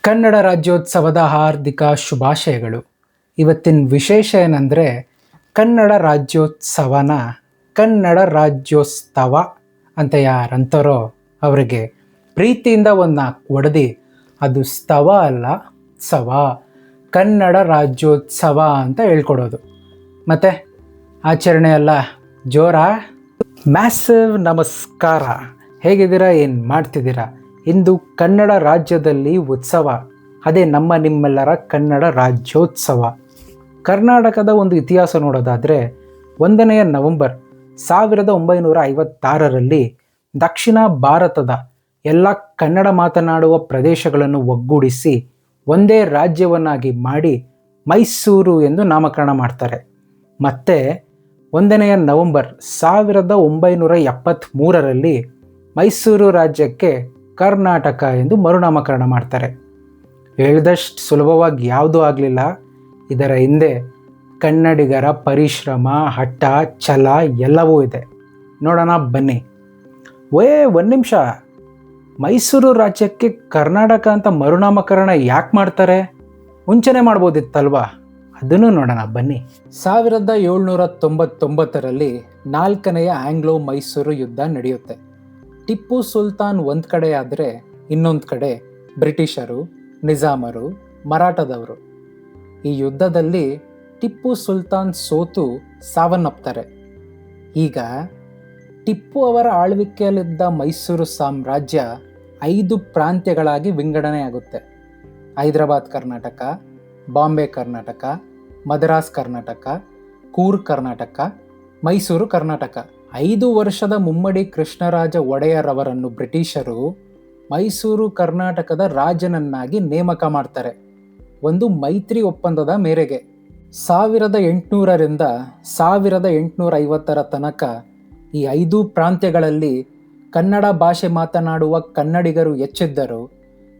ಕನ್ನಡ ರಾಜ್ಯೋತ್ಸವದ ಹಾರ್ದಿಕ ಶುಭಾಶಯಗಳು. ಇವತ್ತಿನ ವಿಶೇಷ ಏನಂದರೆ, ಕನ್ನಡ ರಾಜ್ಯೋತ್ಸವನ ಕನ್ನಡ ರಾಜ್ಯೋತ್ಸವ ಅಂತ ಯಾರಂತಾರೋ ಅವರಿಗೆ ಪ್ರೀತಿಯಿಂದ ಒಂದು ನಾಲ್ಕು ಹೊಡೆದು, ಅದು ಸ್ತವ ಅಲ್ಲ ಸವ, ಕನ್ನಡ ರಾಜ್ಯೋತ್ಸವ ಅಂತ ಹೇಳ್ಕೊಡೋದು. ಮತ್ತು ಆಚರಣೆ ಎಲ್ಲ ಜೋರ. ಮ್ಯಾಸಿವ್ ನಮಸ್ಕಾರ. ಹೇಗಿದ್ದೀರಾ? ಏನು ಮಾಡ್ತಿದ್ದೀರಾ? ಇಂದು ಕನ್ನಡ ರಾಜ್ಯದಲ್ಲಿ ಉತ್ಸವ, ಅದೇ ನಿಮ್ಮೆಲ್ಲರ ಕನ್ನಡ ರಾಜ್ಯೋತ್ಸವ. ಕರ್ನಾಟಕದ ಒಂದು ಇತಿಹಾಸ ನೋಡೋದಾದರೆ, 1ನೇ ನವೆಂಬರ್ 1956ರಲ್ಲಿ ದಕ್ಷಿಣ ಭಾರತದ ಎಲ್ಲ ಕನ್ನಡ ಮಾತನಾಡುವ ಪ್ರದೇಶಗಳನ್ನು ಒಗ್ಗೂಡಿಸಿ ಒಂದೇ ರಾಜ್ಯವನ್ನಾಗಿ ಮಾಡಿ ಮೈಸೂರು ಎಂದು ನಾಮಕರಣ ಮಾಡ್ತಾರೆ. ಮತ್ತು 1ನೇ ನವೆಂಬರ್ 1973ರಲ್ಲಿ ಮೈಸೂರು ರಾಜ್ಯಕ್ಕೆ ಕರ್ನಾಟಕ ಎಂದು ಮರುನಾಮಕರಣ ಮಾಡ್ತಾರೆ. ಹೇಳಿದಷ್ಟು ಸುಲಭವಾಗಿ ಯಾವುದೂ ಆಗಲಿಲ್ಲ. ಇದರ ಹಿಂದೆ ಕನ್ನಡಿಗರ ಪರಿಶ್ರಮ, ಹಠ, ಛಲ ಎಲ್ಲವೂ ಇದೆ. ನೋಡೋಣ ಬನ್ನಿ. ಒಂದು ನಿಮಿಷ, ಮೈಸೂರು ರಾಜ್ಯಕ್ಕೆ ಕರ್ನಾಟಕ ಅಂತ ಮರುನಾಮಕರಣ ಯಾಕೆ ಮಾಡ್ತಾರೆ? ಮುಂಚೆನೇ ಮಾಡ್ಬೋದಿತ್ತಲ್ವಾ? ಅದನ್ನು ನೋಡೋಣ ಬನ್ನಿ. 1799ರಲ್ಲಿ 4ನೇ ಆಂಗ್ಲೋ ಮೈಸೂರು ಯುದ್ಧ ನಡೆಯುತ್ತೆ. ಟಿಪ್ಪು ಸುಲ್ತಾನ್ ಒಂದು ಕಡೆ ಆದರೆ ಇನ್ನೊಂದು ಕಡೆ ಬ್ರಿಟಿಷರು, ನಿಜಾಮರು, ಮರಾಠದವರು. ಈ ಯುದ್ಧದಲ್ಲಿ ಟಿಪ್ಪು ಸುಲ್ತಾನ್ ಸೋತು ಸಾವನ್ನಪ್ತಾರೆ. ಈಗ ಟಿಪ್ಪು ಅವರ ಆಳ್ವಿಕೆಯಲ್ಲಿದ್ದ ಮೈಸೂರು ಸಾಮ್ರಾಜ್ಯ 5 ಪ್ರಾಂತ್ಯಗಳಾಗಿ ವಿಂಗಡಣೆಯಾಗುತ್ತೆ. ಹೈದರಾಬಾದ್ ಕರ್ನಾಟಕ, ಬಾಂಬೆ ಕರ್ನಾಟಕ, ಮದ್ರಾಸ್ ಕರ್ನಾಟಕ, ಕೂರ್ಗ್ ಕರ್ನಾಟಕ, ಮೈಸೂರು ಕರ್ನಾಟಕ. 5 ವರ್ಷದ ಮುಮ್ಮಡಿ ಕೃಷ್ಣರಾಜ ಒಡೆಯರವರನ್ನು ಬ್ರಿಟಿಷರು ಮೈಸೂರು ಕರ್ನಾಟಕದ ರಾಜನನ್ನಾಗಿ ನೇಮಕ ಮಾಡ್ತಾರೆ, ಒಂದು ಮೈತ್ರಿ ಒಪ್ಪಂದದ ಮೇರೆಗೆ. 1800ರಿಂದ 1850ರ ತನಕ ಈ 5 ಪ್ರಾಂತ್ಯಗಳಲ್ಲಿ ಕನ್ನಡ ಭಾಷೆ ಮಾತನಾಡುವ ಕನ್ನಡಿಗರು ಹೆಚ್ಚಿದ್ದರು.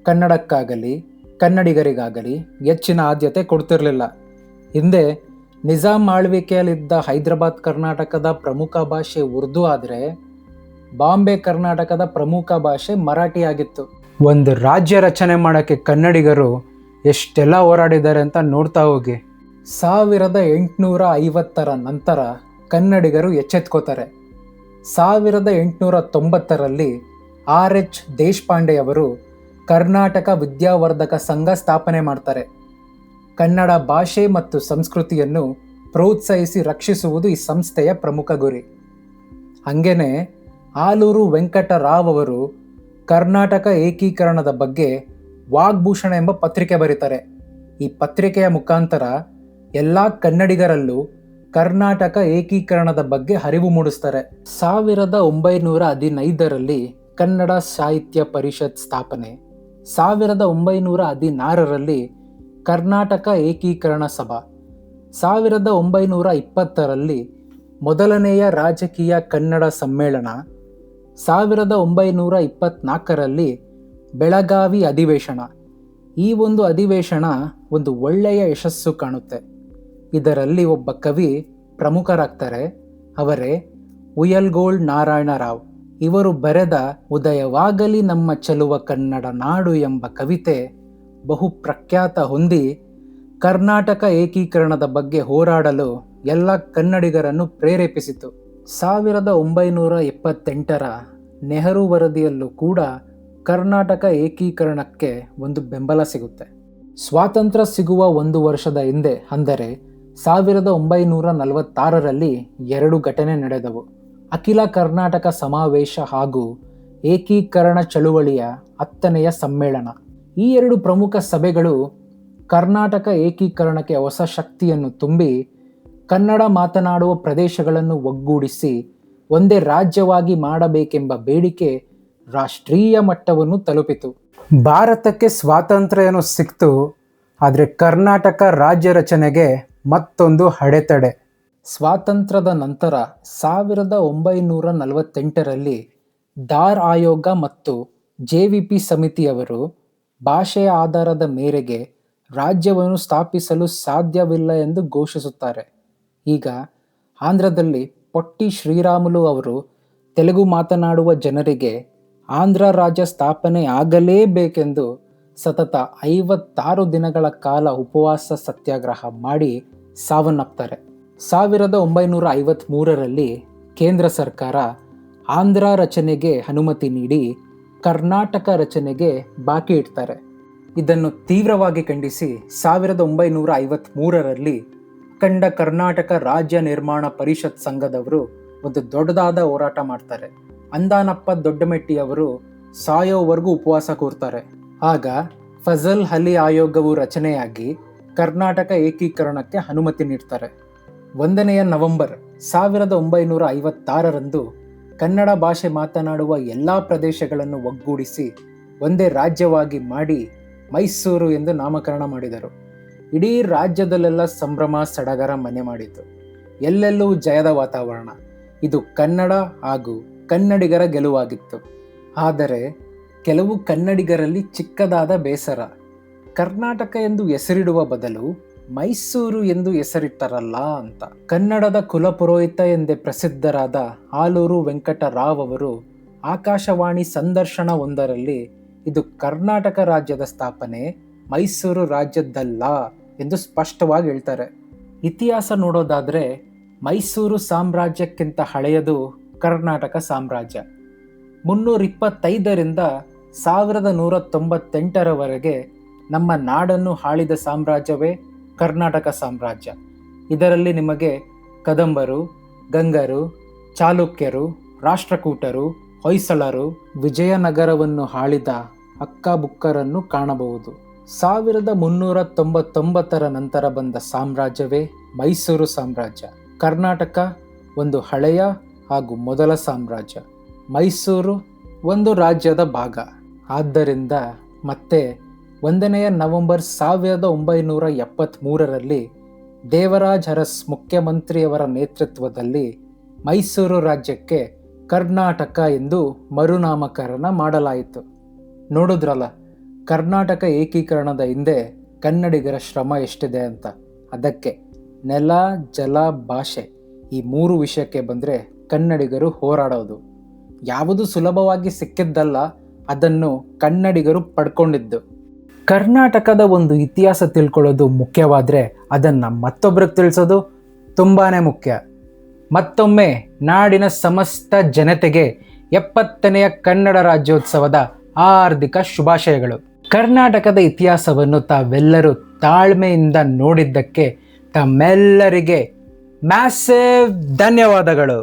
ಕನ್ನಡಕ್ಕಾಗಲಿ ಕನ್ನಡಿಗರಿಗಾಗಲಿ ಹೆಚ್ಚಿನ ಆದ್ಯತೆ ಕೊಡ್ತಿರಲಿಲ್ಲ. ಹಿಂದೆ ನಿಜಾಮ್ ಆಳ್ವಿಕೆಯಲ್ಲಿದ್ದ ಹೈದರಾಬಾದ್ ಕರ್ನಾಟಕದ ಪ್ರಮುಖ ಭಾಷೆ ಉರ್ದು ಆದರೆ ಬಾಂಬೆ ಕರ್ನಾಟಕದ ಪ್ರಮುಖ ಭಾಷೆ ಮರಾಠಿ ಆಗಿತ್ತು. ಒಂದು ರಾಜ್ಯ ರಚನೆ ಮಾಡೋಕ್ಕೆ ಕನ್ನಡಿಗರು ಎಷ್ಟೆಲ್ಲ ಹೋರಾಡಿದ್ದಾರೆ ಅಂತ ನೋಡ್ತಾ ಹೋಗಿ. 1850ರ ನಂತರ ಕನ್ನಡಿಗರು ಎಚ್ಚೆತ್ಕೋತಾರೆ. 1890ರಲ್ಲಿ R.H. ದೇಶಪಾಂಡೆಯವರು ಕರ್ನಾಟಕ ವಿದ್ಯಾವರ್ಧಕ ಸಂಘ ಸ್ಥಾಪನೆ ಮಾಡ್ತಾರೆ. ಕನ್ನಡ ಭಾಷೆ ಮತ್ತು ಸಂಸ್ಕೃತಿಯನ್ನು ಪ್ರೋತ್ಸಾಹಿಸಿ ರಕ್ಷಿಸುವುದು ಈ ಸಂಸ್ಥೆಯ ಪ್ರಮುಖ ಗುರಿ. ಹಾಗೇನೆ ಆಲೂರು ವೆಂಕಟರಾವ್ ಅವರು ಕರ್ನಾಟಕ ಏಕೀಕರಣದ ಬಗ್ಗೆ ವಾಗ್ಭೂಷಣ ಎಂಬ ಪತ್ರಿಕೆ ಬರೀತಾರೆ. ಈ ಪತ್ರಿಕೆಯ ಮುಖಾಂತರ ಎಲ್ಲ ಕನ್ನಡಿಗರಲ್ಲೂ ಕರ್ನಾಟಕ ಏಕೀಕರಣದ ಬಗ್ಗೆ ಅರಿವು ಮೂಡಿಸ್ತಾರೆ. 1915ರಲ್ಲಿ ಕನ್ನಡ ಸಾಹಿತ್ಯ ಪರಿಷತ್ ಸ್ಥಾಪನೆ. 1916ರಲ್ಲಿ ಕರ್ನಾಟಕ ಏಕೀಕರಣ ಸಭಾ. 1920ರಲ್ಲಿ ಮೊದಲನೆಯ ರಾಜಕೀಯ ಕನ್ನಡ ಸಮ್ಮೇಳನ. 1924ರಲ್ಲಿ ಬೆಳಗಾವಿ ಅಧಿವೇಶನ. ಈ ಒಂದು ಅಧಿವೇಶನ ಒಂದು ಒಳ್ಳೆಯ ಯಶಸ್ಸು ಕಾಣುತ್ತೆ. ಇದರಲ್ಲಿ ಒಬ್ಬ ಕವಿ ಪ್ರಮುಖರಾಗ್ತಾರೆ. ಅವರೇ ಉಯಲ್ಗೋಳ್ ನಾರಾಯಣರಾವ್. ಇವರು ಬರೆದ ಉದಯವಾಗಲಿ ನಮ್ಮ ಚೆಲುವ ಕನ್ನಡ ನಾಡು ಎಂಬ ಕವಿತೆ ಬಹು ಪ್ರಖ್ಯಾತ ಹೊಂದಿ ಕರ್ನಾಟಕ ಏಕೀಕರಣದ ಬಗ್ಗೆ ಹೋರಾಡಲು ಎಲ್ಲ ಕನ್ನಡಿಗರನ್ನು ಪ್ರೇರೇಪಿಸಿತು. 1978ರ ನೆಹರು ವರದಿಯಲ್ಲೂ ಕೂಡ ಕರ್ನಾಟಕ ಏಕೀಕರಣಕ್ಕೆ ಒಂದು ಬೆಂಬಲ ಸಿಗುತ್ತೆ. ಸ್ವಾತಂತ್ರ್ಯ ಸಿಗುವ 1 ವರ್ಷದ ಹಿಂದೆ, ಅಂದರೆ 1946ರಲ್ಲಿ 2 ಘಟನೆ ನಡೆದವು. ಅಖಿಲ ಕರ್ನಾಟಕ ಸಮಾವೇಶ ಹಾಗೂ ಏಕೀಕರಣ ಚಳುವಳಿಯ 10ನೆಯ ಸಮ್ಮೇಳನ. ಈ 2 ಪ್ರಮುಖ ಸಭೆಗಳು ಕರ್ನಾಟಕ ಏಕೀಕರಣಕ್ಕೆ ಹೊಸ ಶಕ್ತಿಯನ್ನು ತುಂಬಿ ಕನ್ನಡ ಮಾತನಾಡುವ ಪ್ರದೇಶಗಳನ್ನು ಒಗ್ಗೂಡಿಸಿ ಒಂದೇ ರಾಜ್ಯವಾಗಿ ಮಾಡಬೇಕೆಂಬ ಬೇಡಿಕೆ ರಾಷ್ಟ್ರೀಯ ಮಟ್ಟವನ್ನು ತಲುಪಿತು. ಭಾರತಕ್ಕೆ ಸ್ವಾತಂತ್ರ್ಯ ಏನೋ ಸಿಕ್ತು, ಆದರೆ ಕರ್ನಾಟಕ ರಾಜ್ಯ ರಚನೆಗೆ ಮತ್ತೊಂದು ಅಡೆತಡೆ. ಸ್ವಾತಂತ್ರ್ಯದ ನಂತರ 1948ರಲ್ಲಿ ದಾರ್ ಆಯೋಗ ಮತ್ತು JVP ಸಮಿತಿಯವರು ಭಾಷೆಯ ಆಧಾರದ ಮೇರೆಗೆ ರಾಜ್ಯವನ್ನು ಸ್ಥಾಪಿಸಲು ಸಾಧ್ಯವಿಲ್ಲ ಎಂದು ಘೋಷಿಸುತ್ತಾರೆ. ಈಗ ಆಂಧ್ರದಲ್ಲಿ ಪೊಟ್ಟಿ ಶ್ರೀರಾಮುಲು ಅವರು ತೆಲುಗು ಮಾತನಾಡುವ ಜನರಿಗೆ ಆಂಧ್ರ ರಾಜ್ಯ ಸ್ಥಾಪನೆ ಆಗಲೇಬೇಕೆಂದು ಸತತ 56 ದಿನಗಳ ಕಾಲ ಉಪವಾಸ ಸತ್ಯಾಗ್ರಹ ಮಾಡಿ ಸಾವನ್ನಪ್ತಾರೆ. 1953ರಲ್ಲಿ ಕೇಂದ್ರ ಸರ್ಕಾರ ಆಂಧ್ರ ರಚನೆಗೆ ಅನುಮತಿ ನೀಡಿ ಕರ್ನಾಟಕ ರಚನೆಗೆ ಬಾಕಿ ಇಡ್ತಾರೆ. ಇದನ್ನು ತೀವ್ರವಾಗಿ ಖಂಡಿಸಿ 1953ರಲ್ಲಿ ಅಖಂಡ ಕರ್ನಾಟಕ ರಾಜ್ಯ ನಿರ್ಮಾಣ ಪರಿಷತ್ ಸಂಘದವರು ಒಂದು ದೊಡ್ಡದಾದ ಹೋರಾಟ ಮಾಡ್ತಾರೆ. ಅಂದಾನಪ್ಪ ದೊಡ್ಡಮೆಟ್ಟಿಯವರು ಸಾಯೋವರೆಗೂ ಉಪವಾಸ ಕೂರ್ತಾರೆ. ಆಗ ಫಜಲ್ ಅಲಿ ಆಯೋಗವು ರಚನೆಯಾಗಿ ಕರ್ನಾಟಕ ಏಕೀಕರಣಕ್ಕೆ ಅನುಮತಿ ನೀಡ್ತಾರೆ. 1ನೇ ನವೆಂಬರ್ 1956ರಂದು ಕನ್ನಡ ಭಾಷೆ ಮಾತನಾಡುವ ಎಲ್ಲ ಪ್ರದೇಶಗಳನ್ನು ಒಗ್ಗೂಡಿಸಿ ಒಂದೇ ರಾಜ್ಯವಾಗಿ ಮಾಡಿ ಮೈಸೂರು ಎಂದು ನಾಮಕರಣ ಮಾಡಿದರು. ಇಡೀ ರಾಜ್ಯದಲ್ಲೆಲ್ಲ ಸಂಭ್ರಮ ಸಡಗರ ಮನೆ ಮಾಡಿತು. ಎಲ್ಲೆಲ್ಲೂ ಜಯದ ವಾತಾವರಣ. ಇದು ಕನ್ನಡ ಹಾಗೂ ಕನ್ನಡಿಗರ ಗೆಲುವಾಗಿತ್ತು. ಆದರೆ ಕೆಲವು ಕನ್ನಡಿಗರಲ್ಲಿ ಚಿಕ್ಕದಾದ ಬೇಸರ. ಕರ್ನಾಟಕ ಎಂದು ಹೆಸರಿಡುವ ಬದಲು ಮೈಸೂರು ಎಂದು ಹೆಸರಿಟ್ಟರಲ್ಲ ಅಂತ. ಕನ್ನಡದ ಕುಲಪುರೋಹಿತ ಎಂದೇ ಪ್ರಸಿದ್ಧರಾದ ಆಲೂರು ವೆಂಕಟರಾವ್ ಅವರು ಆಕಾಶವಾಣಿ ಸಂದರ್ಶನ ಒಂದರಲ್ಲಿ ಇದು ಕರ್ನಾಟಕ ರಾಜ್ಯದ ಸ್ಥಾಪನೆ, ಮೈಸೂರು ರಾಜ್ಯದ್ದಲ್ಲ ಎಂದು ಸ್ಪಷ್ಟವಾಗಿ ಹೇಳ್ತಾರೆ. ಇತಿಹಾಸ ನೋಡೋದಾದರೆ ಮೈಸೂರು ಸಾಮ್ರಾಜ್ಯಕ್ಕಿಂತ ಹಳೆಯದು ಕರ್ನಾಟಕ ಸಾಮ್ರಾಜ್ಯ. 325ರಿಂದ 1198ರವರೆಗೆ ನಮ್ಮ ನಾಡನ್ನು ಆಳಿದ ಸಾಮ್ರಾಜ್ಯವೇ ಕರ್ನಾಟಕ ಸಾಮ್ರಾಜ್ಯ. ಇದರಲ್ಲಿ ನಿಮಗೆ ಕದಂಬರು, ಗಂಗರು, ಚಾಲುಕ್ಯರು, ರಾಷ್ಟ್ರಕೂಟರು, ಹೊಯ್ಸಳರು, ವಿಜಯನಗರವನ್ನು ಆಳಿದ ಅಕ್ಕಬುಕ್ಕರನ್ನು ಕಾಣಬಹುದು. 1399ರ ನಂತರ ಬಂದ ಸಾಮ್ರಾಜ್ಯವೇ ಮೈಸೂರು ಸಾಮ್ರಾಜ್ಯ. ಕರ್ನಾಟಕ ಒಂದು ಹಳೆಯ ಹಾಗೂ ಮೊದಲ ಸಾಮ್ರಾಜ್ಯ. ಮೈಸೂರು ಒಂದು ರಾಜ್ಯದ ಭಾಗ. ಆದ್ದರಿಂದ ಮತ್ತೆ 1ನೇ ನವೆಂಬರ್ 1973ರಲ್ಲಿ ದೇವರಾಜ್ ಅರಸ್ ಮುಖ್ಯಮಂತ್ರಿಯವರ ನೇತೃತ್ವದಲ್ಲಿ ಮೈಸೂರು ರಾಜ್ಯಕ್ಕೆ ಕರ್ನಾಟಕ ಎಂದು ಮರುನಾಮಕರಣ ಮಾಡಲಾಯಿತು. ನೋಡಿದ್ರಲ್ಲ, ಕರ್ನಾಟಕ ಏಕೀಕರಣದ ಹಿಂದೆ ಕನ್ನಡಿಗರ ಶ್ರಮ ಎಷ್ಟಿದೆ ಅಂತ. ಅದಕ್ಕೆ ನೆಲ, ಜಲ, ಭಾಷೆ ಈ 3 ವಿಷಯಕ್ಕೆ ಬಂದರೆ ಕನ್ನಡಿಗರು ಹೋರಾಡೋದು. ಯಾವುದು ಸುಲಭವಾಗಿ ಸಿಕ್ಕಿದ್ದಲ್ಲ, ಅದನ್ನು ಕನ್ನಡಿಗರು ಪಡ್ಕೊಂಡಿದ್ದು. ಕರ್ನಾಟಕದ ಒಂದು ಇತಿಹಾಸ ತಿಳ್ಕೊಳ್ಳೋದು ಮುಖ್ಯವಾದರೆ ಅದನ್ನು ಮತ್ತೊಬ್ಬರಿಗೆ ತಿಳಿಸೋದು ತುಂಬಾ ಮುಖ್ಯ. ಮತ್ತೊಮ್ಮೆ ನಾಡಿನ ಸಮಸ್ತ ಜನತೆಗೆ 70ನೇ ಕನ್ನಡ ರಾಜ್ಯೋತ್ಸವದ ಹಾರ್ದಿಕ ಶುಭಾಶಯಗಳು. ಕರ್ನಾಟಕದ ಇತಿಹಾಸವನ್ನು ತಾವೆಲ್ಲರೂ ತಾಳ್ಮೆಯಿಂದ ನೋಡಿದ್ದಕ್ಕೆ ತಮ್ಮೆಲ್ಲರಿಗೆ ಮ್ಯಾಸಿವ್ ಧನ್ಯವಾದಗಳು.